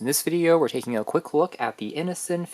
In this video, we're taking a quick look at the INNOCN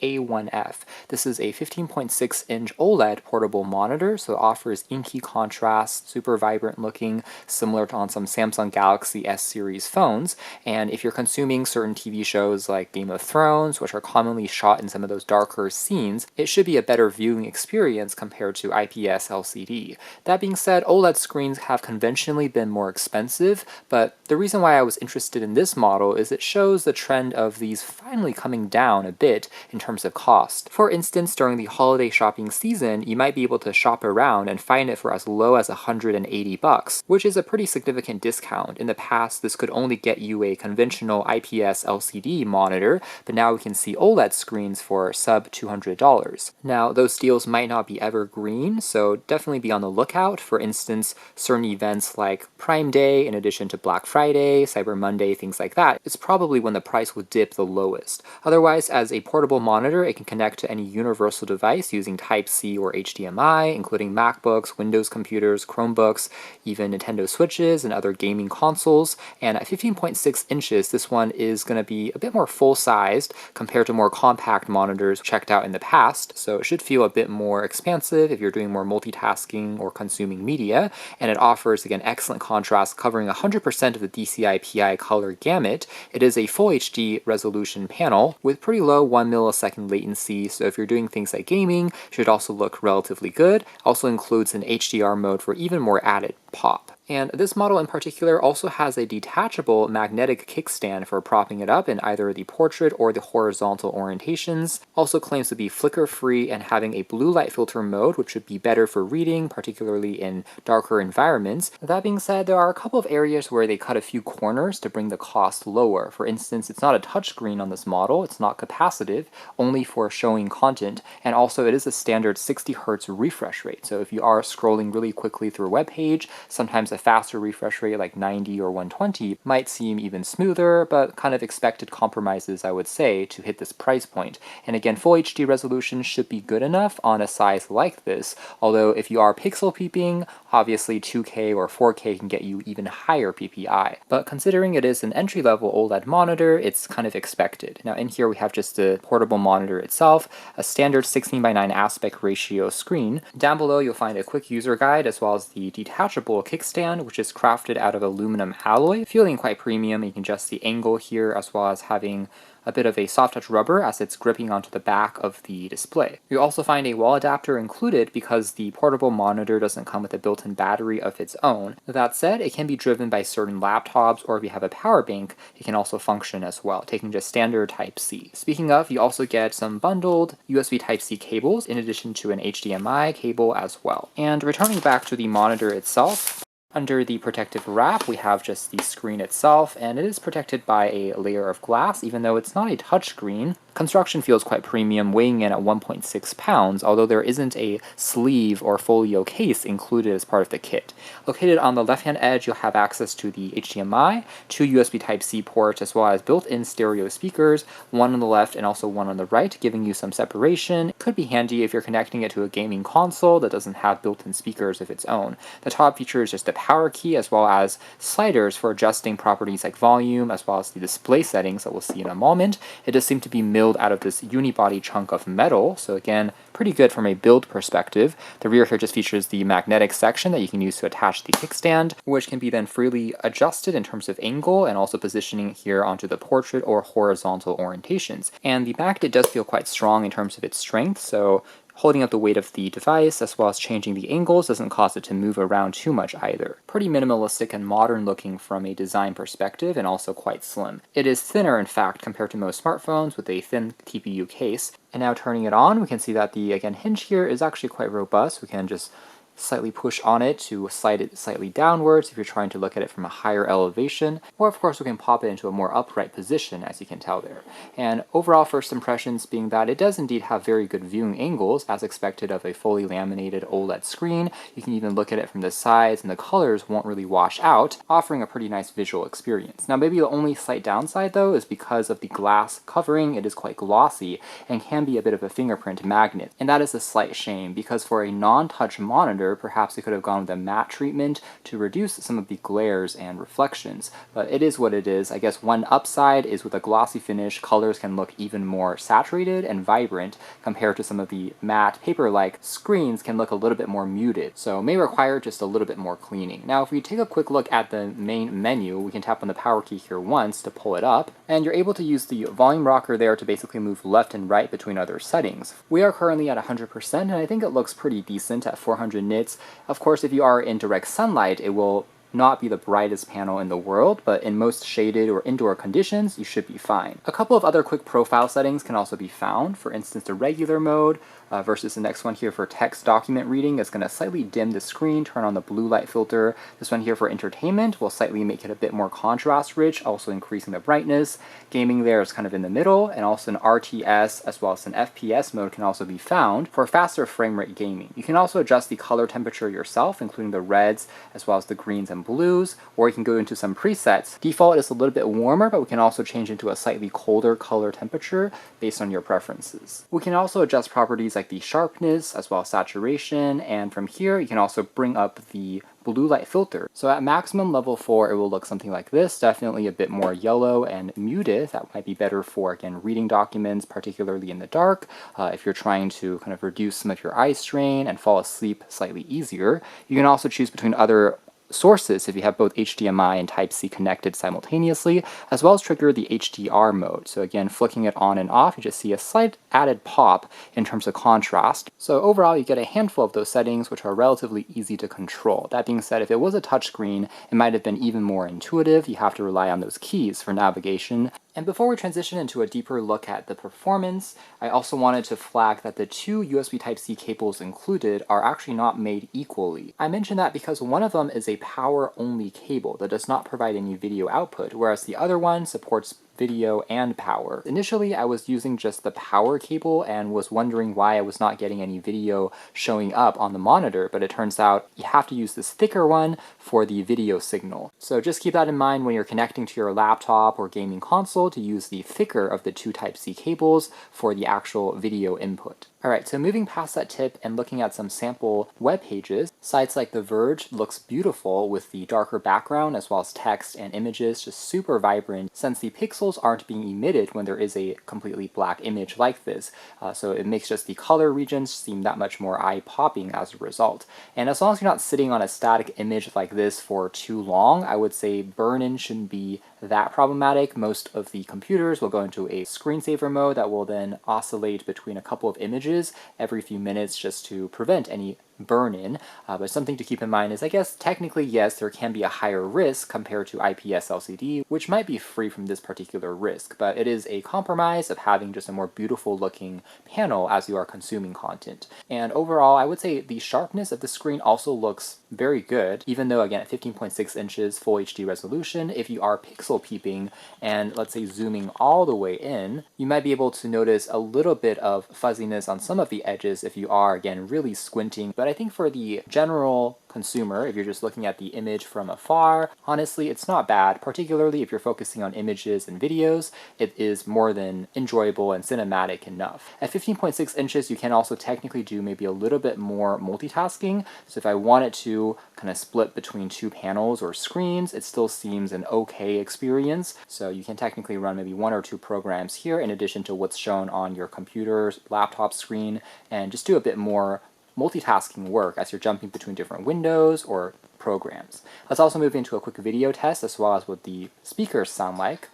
15A1F. This is a 15.6-inch OLED portable monitor, so it offers inky contrast, super vibrant looking, similar to on some Samsung Galaxy S series phones. And if you're consuming certain TV shows like Game of Thrones, which are commonly shot in some of those darker scenes, it should be a better viewing experience compared to IPS LCD. That being said, OLED screens have conventionally been more expensive, but the reason why I was interested in this model is it shows the trend of these finally coming down a bit in terms of cost. For instance, during the holiday shopping season, you might be able to shop around and find it for as low as $180, which is a pretty significant discount. In the past, this could only get you a conventional IPS LCD monitor, but now we can see OLED screens for sub $200. Now, those deals might not be evergreen, so definitely be on the lookout. For instance, certain events like Prime Day, in addition to Black Friday, Cyber Monday, things like that, it's probably when the price will dip the lowest. Otherwise, as a portable monitor, it can connect to any universal device using Type-C or HDMI, including MacBooks, Windows computers, Chromebooks, even Nintendo Switches, and other gaming consoles. And at 15.6 inches, this one is going to be a bit more full-sized compared to more compact monitors checked out in the past, so it should feel a bit more expansive if you're doing more multitasking or consuming media. And it offers, again, excellent contrast, covering 100% of the DCI-PI color gamut. It is a full HD resolution panel with pretty low 1 millisecond latency, so if you're doing things like gaming, it should also look relatively good. Also includes an HDR mode for even more added pop. And this model in particular also has a detachable magnetic kickstand for propping it up in either the portrait or the horizontal orientations. Also claims to be flicker-free and having a blue light filter mode, which would be better for reading, particularly in darker environments. That being said, there are a couple of areas where they cut a few corners to bring the cost lower. For instance, it's not a touchscreen on this model, it's not capacitive, only for showing content, and also it is a standard 60 Hz refresh rate. So if you are scrolling really quickly through a web page, sometimes a faster refresh rate like 90 or 120 might seem even smoother, but kind of expected compromises, I would say, to hit this price point. And again, full HD resolution should be good enough on a size like this, although if you are pixel peeping, obviously 2K or 4K can get you even higher PPI. But considering it is an entry-level OLED monitor, it's kind of expected. Now in here we have just the portable monitor itself, a standard 16:9 aspect ratio screen. Down below you'll find a quick user guide as well as the detachable kickstand, which is crafted out of aluminum alloy, feeling quite premium. You can adjust the angle here as well as having a bit of a soft touch rubber as it's gripping onto the back of the display. You also find a wall adapter included because the portable monitor doesn't come with a built-in battery of its own. That said, it can be driven by certain laptops, or if you have a power bank, it can also function as well, taking just standard Type-C. Speaking of, you also get some bundled USB Type-C cables in addition to an HDMI cable as well. And returning back to the monitor itself, under the protective wrap, we have just the screen itself, and it is protected by a layer of glass, even though it's not a touchscreen. Construction feels quite premium, weighing in at 1.6 pounds, although there isn't a sleeve or folio case included as part of the kit. Located on the left-hand edge, you'll have access to the HDMI, 2 USB Type-C ports, as well as built-in stereo speakers, one on the left and also one on the right, giving you some separation. Could be handy if you're connecting it to a gaming console that doesn't have built-in speakers of its own. The top features just a power key as well as sliders for adjusting properties like volume, as well as the display settings that we'll see in a moment. It does seem to be milled out of this unibody chunk of metal, so again, pretty good from a build perspective. The rear here just features the magnetic section that you can use to attach the kickstand, which can be then freely adjusted in terms of angle and also positioning here onto the portrait or horizontal orientations. And the backlit does feel quite strong in terms of its strength, so holding up the weight of the device as well as changing the angles doesn't cause it to move around too much either. Pretty minimalistic and modern looking from a design perspective, and also quite slim. It is thinner, in fact, compared to most smartphones with a thin TPU case. And now turning it on, we can see that the, again, hinge here is actually quite robust. We can just slightly push on it to slide it slightly downwards if you're trying to look at it from a higher elevation, or of course we can pop it into a more upright position, as you can tell there. And overall first impressions being that it does indeed have very good viewing angles, as expected of a fully laminated OLED screen. You can even look at it from the sides and the colors won't really wash out, offering a pretty nice visual experience. Now maybe the only slight downside though is because of the glass covering. It is quite glossy and can be a bit of a fingerprint magnet, and that is a slight shame because for a non-touch monitor monitor, perhaps they could have gone with a matte treatment to reduce some of the glares and reflections. But it is what it is. I guess one upside is with a glossy finish, colors can look even more saturated and vibrant compared to some of the matte paper-like screens can look a little bit more muted. So it may require just a little bit more cleaning. Now if we take a quick look at the main menu, we can tap on the power key here once to pull it up, and you're able to use the volume rocker there to basically move left and right between other settings. We are currently at 100%, and I think it looks pretty decent at 400 nits. Of course, if you are in direct sunlight, it will not be the brightest panel in the world, but in most shaded or indoor conditions, you should be fine. A couple of other quick profile settings can also be found. For instance, the regular mode versus the next one here for text document reading is going to slightly dim the screen, turn on the blue light filter. This one here for entertainment will slightly make it a bit more contrast rich, also increasing the brightness. Gaming there is kind of in the middle, and also an RTS as well as an FPS mode can also be found for faster frame rate gaming. You can also adjust the color temperature yourself, including the reds as well as the greens and blues, or you can go into some presets. Default is a little bit warmer, but we can also change into a slightly colder color temperature based on your preferences. We can also adjust properties like the sharpness as well as saturation, and from here you can also bring up the blue light filter. So at maximum level 4 it will look something like this, definitely a bit more yellow and muted. That might be better for, again, reading documents, particularly in the dark, if you're trying to kind of reduce some of your eye strain and fall asleep slightly easier. You can also choose between other sources if you have both HDMI and Type-C connected simultaneously, as well as trigger the HDR mode. So again, flicking it on and off, you just see a slight added pop in terms of contrast. So overall, you get a handful of those settings, which are relatively easy to control. That being said, if it was a touchscreen, it might have been even more intuitive. You have to rely on those keys for navigation. And before we transition into a deeper look at the performance, I also wanted to flag that the two USB Type-C cables included are actually not made equally. I mention that because one of them is a power-only cable that does not provide any video output, whereas the other one supports video and power. Initially, I was using just the power cable and was wondering why I was not getting any video showing up on the monitor, but it turns out you have to use this thicker one for the video signal. So just keep that in mind when you're connecting to your laptop or gaming console to use the thicker of the two Type-C cables for the actual video input. Alright, so moving past that tip and looking at some sample web pages, sites like The Verge looks beautiful with the darker background as well as text and images, just super vibrant, since the pixels aren't being emitted when there is a completely black image like this. So it makes just the color regions seem that much more eye-popping as a result. And as long as you're not sitting on a static image like this for too long, I would say burn-in shouldn't be that problematic. Most of the computers will go into a screensaver mode that will then oscillate between a couple of images every few minutes just to prevent any burn-in. But something to keep in mind is, I guess, technically, yes, there can be a higher risk compared to IPS LCD, which might be free from this particular risk, but it is a compromise of having just a more beautiful looking panel as you are consuming content. And overall, I would say the sharpness of the screen also looks very good, even though, again, at 15.6 inches full HD resolution, if you are pixel peeping and, let's say, zooming all the way in, you might be able to notice a little bit of fuzziness on some of the edges if you are, again, really squinting. But I think for the general consumer, if you're just looking at the image from afar, honestly, it's not bad, particularly if you're focusing on images and videos. It is more than enjoyable and cinematic enough. At 15.6 inches, you can also technically do maybe a little bit more multitasking. So if I wanted to kind of split between two panels or screens, it still seems an okay experience. So you can technically run maybe one or two programs here in addition to what's shown on your computer's laptop screen, and just do a bit more multitasking work as you're jumping between different windows or programs. Let's also move into a quick video test as well as what the speakers sound like.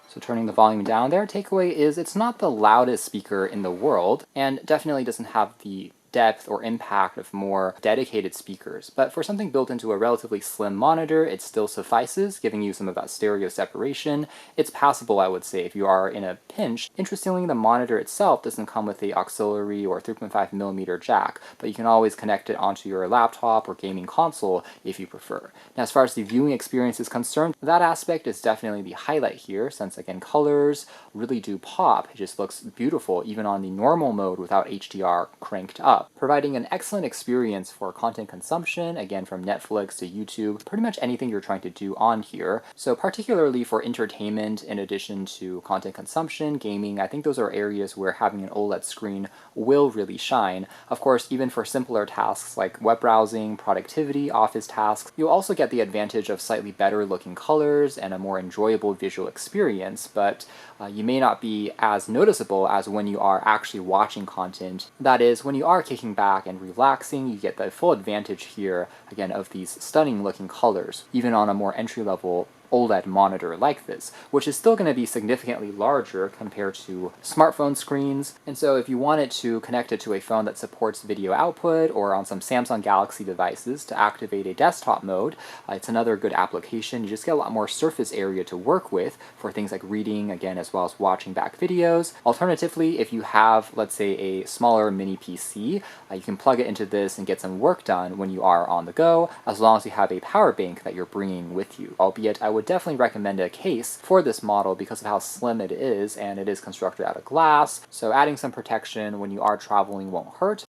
So turning the volume down there, takeaway is it's not the loudest speaker in the world, and definitely doesn't have the depth or impact of more dedicated speakers. But for something built into a relatively slim monitor, it still suffices, giving you some of that stereo separation. It's passable, I would say, if you are in a pinch. Interestingly, the monitor itself doesn't come with a auxiliary or 3.5mm jack, but you can always connect it onto your laptop or gaming console if you prefer. Now, as far as the viewing experience is concerned, that aspect is definitely the highlight here, since, again, colors really do pop. It just looks beautiful, even on the normal mode without HDR cranked up. up, providing an excellent experience for content consumption, again from Netflix to YouTube, pretty much anything you're trying to do on here. So particularly for entertainment in addition to content consumption, gaming, I think those are areas where having an OLED screen will really shine. Of course, even for simpler tasks like web browsing, productivity, office tasks, you'll also get the advantage of slightly better looking colors and a more enjoyable visual experience, but you may not be as noticeable as when you are actually watching content. That is, when you are kicking back and relaxing, you get the full advantage here, again, of these stunning looking colors, even on a more entry-level OLED monitor like this, which is still going to be significantly larger compared to smartphone screens. And so if you wanted to connect it to a phone that supports video output, or on some Samsung Galaxy devices to activate a desktop mode, it's another good application. You just get a lot more surface area to work with for things like reading, again, as well as watching back videos. Alternatively, if you have, let's say, a smaller mini PC, you can plug it into this and get some work done when you are on the go, as long as you have a power bank that you're bringing with you. Albeit, I would definitely recommend a case for this model because of how slim it is, and it is constructed out of glass, so adding some protection when you are traveling won't hurt.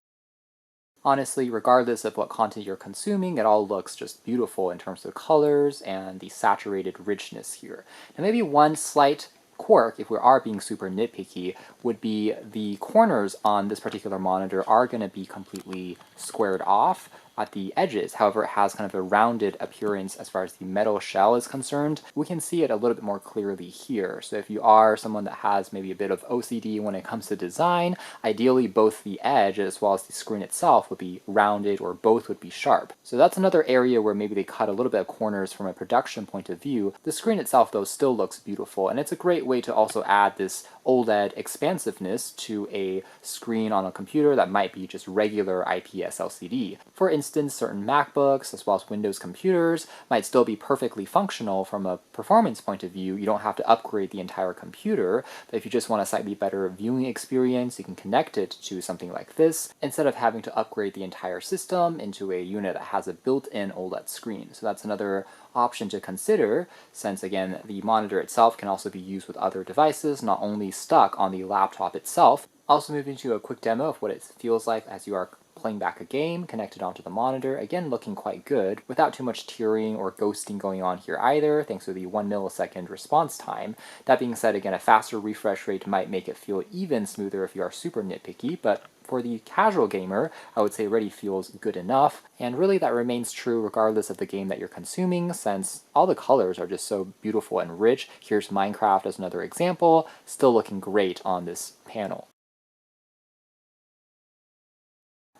Honestly, regardless of what content you're consuming, it all looks just beautiful in terms of colors and the saturated richness here. Now maybe one slight quirk, if we are being super nitpicky, would be the corners on this particular monitor are going to be completely squared off at the edges. However, it has kind of a rounded appearance as far as the metal shell is concerned. We can see it a little bit more clearly here. So if you are someone that has maybe a bit of OCD when it comes to design, ideally both the edge as well as the screen itself would be rounded, or both would be sharp. So that's another area where maybe they cut a little bit of corners from a production point of view. The screen itself, though, still looks beautiful, and it's a great way to also add this OLED expansiveness to a screen on a computer that might be just regular IPS LCD. For instance, certain MacBooks as well as Windows computers might still be perfectly functional from a performance point of view. You don't have to upgrade the entire computer, but if you just want a slightly better viewing experience, you can connect it to something like this instead of having to upgrade the entire system into a unit that has a built-in OLED screen. So that's another option to consider, since again the monitor itself can also be used with other devices, not only stuck on the laptop itself. Also moving to a quick demo of what it feels like as you are playing back a game connected onto the monitor, again looking quite good without too much tearing or ghosting going on here either, thanks to the 1 millisecond response time. That being said, again, a faster refresh rate might make it feel even smoother if you are super nitpicky, but for the casual gamer, I would say it already feels good enough, and really that remains true regardless of the game that you're consuming, since all the colors are just so beautiful and rich. Here's Minecraft as another example, still looking great on this panel.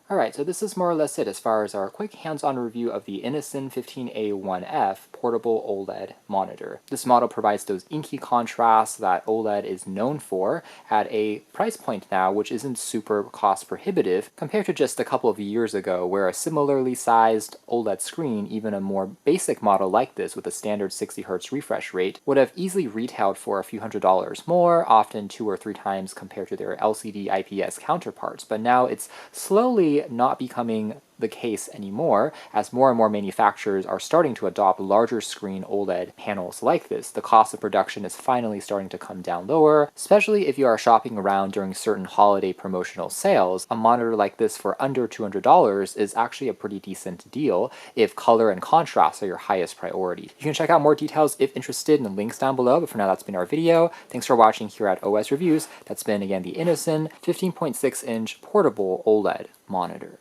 Alright, so this is more or less it as far as our quick hands-on review of the INNOCN 15A1F portable OLED monitor. This model provides those inky contrasts that OLED is known for at a price point now which isn't super cost prohibitive compared to just a couple of years ago, where a similarly sized OLED screen, even a more basic model like this with a standard 60Hz refresh rate, would have easily retailed for a few $100s more, often 2 or 3 times compared to their LCD IPS counterparts. But now it's slowly not becoming the case anymore, as more and more manufacturers are starting to adopt larger screen OLED panels like this. The cost of production is finally starting to come down lower, especially if you are shopping around during certain holiday promotional sales. A monitor like this for under $200 is actually a pretty decent deal if color and contrast are your highest priority. You can check out more details if interested in the links down below, but for now that's been our video. Thanks for watching here at OS Reviews. That's been, again, the INNOCN 15.6-inch portable OLED monitor.